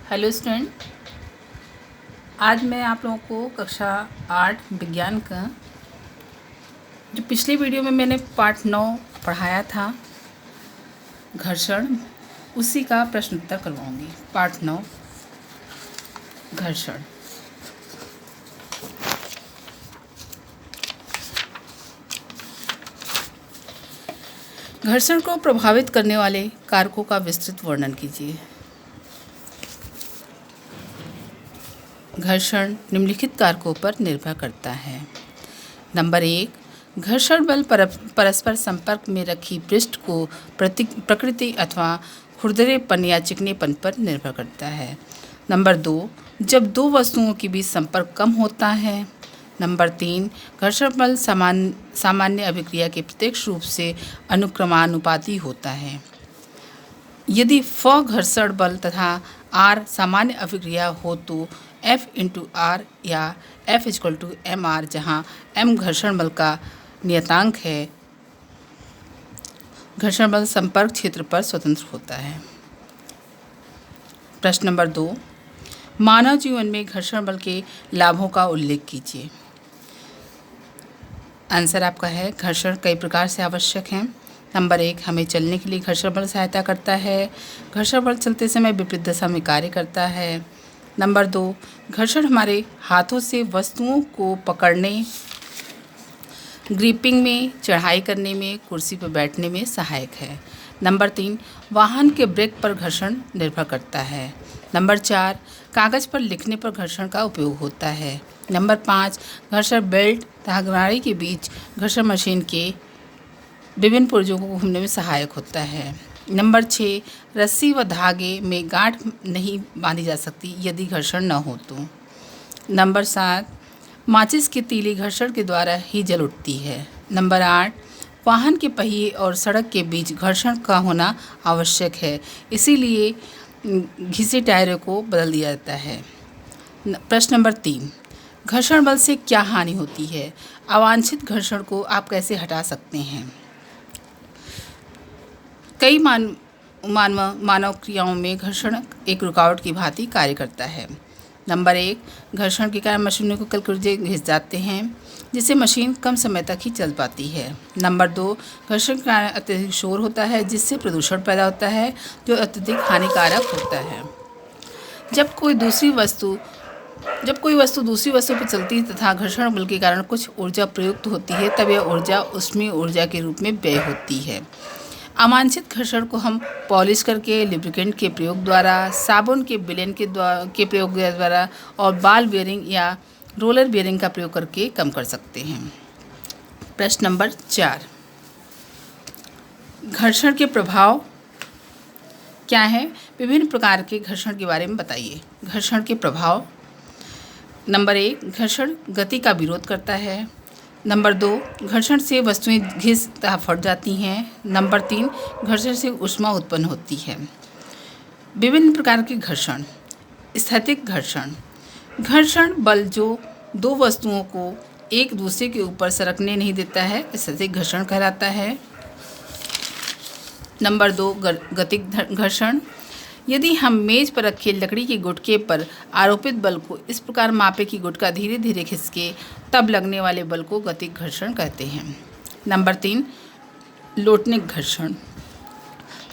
Hello student, आज मैं आप लोगों को कक्षा 8 विज्ञान का जो पिछली वीडियो में मैंने पार्ट 9 पढ़ाया था घर्षण, उसी का प्रश्न उत्तर करवाऊंगी। पार्ट 9 घर्षण। घर्षण को प्रभावित करने वाले कारकों का विस्तृत वर्णन कीजिए। घर्षण निम्नलिखित कारकों पर निर्भर करता है। नंबर 1, घर्षण बल परस्पर संपर्क में रखी पृष्ठ को प्रकृति अथवा खुरदरेपन या चिकनेपन पर निर्भर करता है। नंबर 2, जब दो वस्तुओं के बीच संपर्क कम होता है। नंबर 3, घर्षण बल सामान्य अभिक्रिया के प्रत्यक्ष रूप से अनुक्रमानुपाती होता है। यदि F घर्षण बल तथा R सामान्य अभिक्रिया हो तो F/R या F=mR, जहाँ m घर्षण बल का नियतांक है। घर्षण बल संपर्क क्षेत्र पर स्वतंत्र होता है। प्रश्न नंबर 2, मानव जीवन में घर्षण बल के लाभों का उल्लेख कीजिए। आंसर आपका है, घर्षण कई प्रकार से आवश्यक है। नंबर 1, हमें चलने के लिए घर्षण बल सहायता करता है। घर्षण बल चलते समय विपरीत दिशा में कार्य करता है। नंबर 2, घर्षण हमारे हाथों से वस्तुओं को पकड़ने, ग्रिपिंग में, चढ़ाई करने में, कुर्सी पर बैठने में सहायक है। नंबर 3, वाहन के ब्रेक पर घर्षण निर्भर करता है। नंबर 4, कागज़ पर लिखने पर घर्षण का उपयोग होता है। नंबर 5, घर्षण बेल्ट तथा गाड़ी के बीच घर्षण मशीन के विभिन्न पुर्जों को घूमने में सहायक होता है। नंबर 6, रस्सी व धागे में गांठ नहीं बांधी जा सकती यदि घर्षण न हो तो। नंबर 7, माचिस की तीली घर्षण के द्वारा ही जल उठती है। नंबर 8, वाहन के पहिए और सड़क के बीच घर्षण का होना आवश्यक है, इसीलिए घिसे टायरों को बदल दिया जाता है। प्रश्न नंबर 3, घर्षण बल से क्या हानि होती है? अवांछित घर्षण को आप कैसे हटा सकते हैं? कई मानव क्रियाओं में घर्षण एक रुकावट की भांति कार्य करता है। नंबर 1, घर्षण के कारण मशीनों को कलकुर्जे घिस जाते हैं, जिससे मशीन कम समय तक ही चल पाती है। नंबर 2, घर्षण के कारण अत्यधिक शोर होता है, जिससे प्रदूषण पैदा होता है, जो अत्यधिक हानिकारक होता है। जब कोई वस्तु दूसरी वस्तु पर चलती है तथा घर्षण बल के कारण कुछ ऊर्जा प्रयुक्त होती है, तब यह ऊर्जा ऊष्मीय ऊर्जा के रूप में व्यय होती है। अवांछित घर्षण को हम पॉलिश करके, लुब्रिकेंट के प्रयोग द्वारा, साबुन के विलयन के प्रयोग द्वारा और बॉल बेयरिंग या रोलर बेयरिंग का प्रयोग करके कम कर सकते हैं। प्रश्न नंबर 4, घर्षण के प्रभाव क्या है? विभिन्न प्रकार के घर्षण के बारे में बताइए। घर्षण के प्रभाव। नंबर 1, घर्षण गति का विरोध करता है। नंबर 2, घर्षण से वस्तुएं घिस तथा फट जाती हैं। नंबर 3, घर्षण से ऊष्मा उत्पन्न होती है। विभिन्न प्रकार के घर्षण। स्थैतिक घर्षण, घर्षण बल जो दो वस्तुओं को एक दूसरे के ऊपर सरकने नहीं देता है, स्थैतिक घर्षण कहलाता है। नंबर 2, गतिक घर्षण, यदि हम मेज पर रखे लकड़ी के गुटके पर आरोपित बल को इस प्रकार मापे कि गुटका धीरे धीरे खिसके, तब लगने वाले बल को गतिक घर्षण कहते हैं। नंबर 3, लोटनिक घर्षण,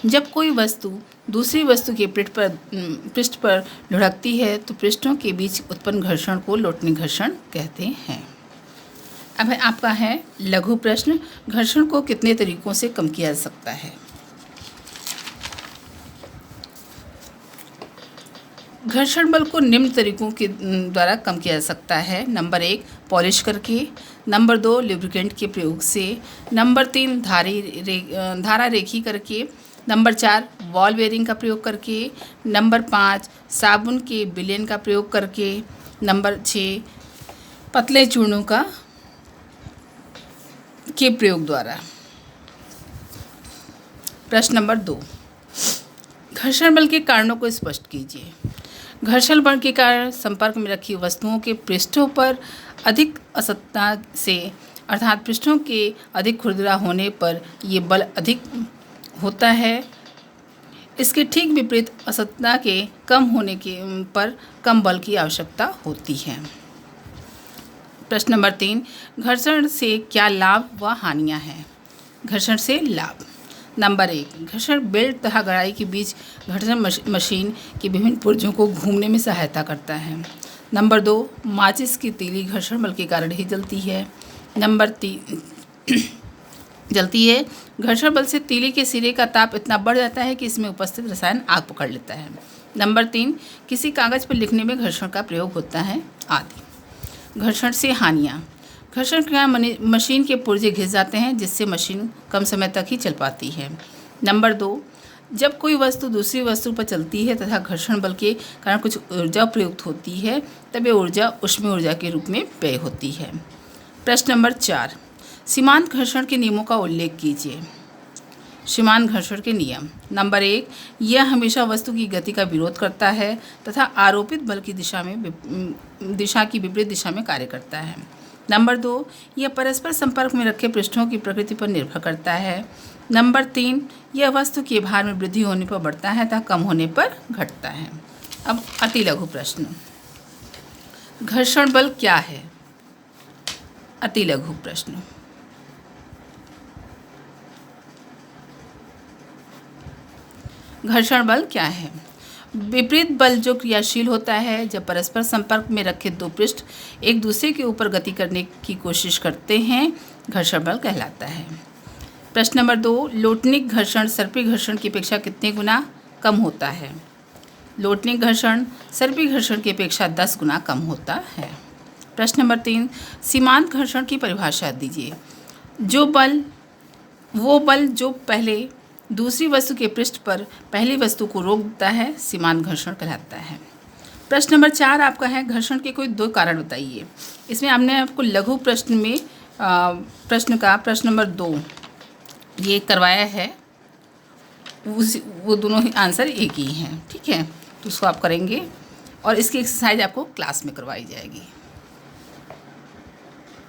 जब कोई वस्तु दूसरी वस्तु के पृष्ठ पर लुढ़कती है तो पृष्ठों के बीच उत्पन्न घर्षण को लोटनिक घर्षण कहते हैं। अब आपका है लघु प्रश्न, घर्षण को कितने तरीकों से कम किया जा सकता है? घर्षण बल को निम्न तरीकों के द्वारा कम किया जा सकता है। नंबर 1, पॉलिश करके। नंबर 2, लुब्रिकेंट के प्रयोग से। नंबर 3, धारा रेखी करके। नंबर 4, बॉल बेयरिंग का प्रयोग करके। नंबर 5, साबुन के विलयन का प्रयोग करके। नंबर 6, पतले चूर्णों के प्रयोग द्वारा। प्रश्न नंबर 2, घर्षण बल के कारणों को स्पष्ट कीजिए। घर्षण बल के कारण संपर्क में रखी वस्तुओं के पृष्ठों पर अधिक असतता से, अर्थात पृष्ठों के अधिक खुरदरा होने पर ये बल अधिक होता है। इसके ठीक विपरीत असतता के कम होने के पर कम बल की आवश्यकता होती है। प्रश्न नंबर 3, घर्षण से क्या लाभ व हानियां हैं? घर्षण से लाभ। नंबर 1, घर्षण बेल्ट तथा गड़ाई के बीच घर्षण मशीन की विभिन्न पुर्जों को घूमने में सहायता करता है। नंबर 2, माचिस की तीली घर्षण बल के कारण ही जलती है। नंबर 3 जलती है। घर्षण बल से तीली के सिरे का ताप इतना बढ़ जाता है कि इसमें उपस्थित रसायन आग पकड़ लेता है। नंबर 3, किसी कागज पर लिखने में घर्षण का प्रयोग होता है आदि। घर्षण से हानियाँ। घर्षण के कारण मशीन के पुर्जे घिस जाते हैं, जिससे मशीन कम समय तक ही चल पाती है। नंबर 2, जब कोई वस्तु दूसरी वस्तु पर चलती है तथा घर्षण बल के कारण कुछ ऊर्जा प्रयुक्त होती है, तब यह ऊर्जा ऊष्मीय ऊर्जा के रूप में व्यय होती है। प्रश्न नंबर 4, सीमांत घर्षण के नियमों का उल्लेख कीजिए। सीमांत घर्षण के नियम। नंबर 1, यह हमेशा वस्तु की गति का विरोध करता है तथा आरोपित बल की दिशा की विपरीत दिशा में कार्य करता है। नंबर 2, यह परस्पर संपर्क में रखे पृष्ठों की प्रकृति पर निर्भर करता है। नंबर 3, यह वस्तु के भार में वृद्धि होने पर बढ़ता है तथा कम होने पर घटता है। अब अति लघु प्रश्न। घर्षण बल क्या है? अति लघु प्रश्न। घर्षण बल क्या है? विपरीत बल जो क्रियाशील होता है जब परस्पर संपर्क में रखे दो पृष्ठ एक दूसरे के ऊपर गति करने की कोशिश करते हैं, घर्षण बल कहलाता है। प्रश्न नंबर 2, लोटनिक घर्षण सर्पी घर्षण की अपेक्षा कितने गुना कम होता है? लोटनिक घर्षण सर्पी घर्षण की अपेक्षा 10 गुना कम होता है। प्रश्न नंबर 3, सीमांत घर्षण की परिभाषा दीजिए। वो बल जो पहले दूसरी वस्तु के पृष्ठ पर पहली वस्तु को रोक देता है, सीमांत घर्षण कहलाता है। प्रश्न नंबर 4 आपका है, घर्षण के कोई 2 कारण बताइए। इसमें हमने आपको लघु प्रश्न में प्रश्न नंबर 2 ये करवाया है, वो दोनों ही आंसर एक ही हैं, ठीक है। तो उसको आप करेंगे और इसकी एक्सरसाइज आपको क्लास में करवाई जाएगी।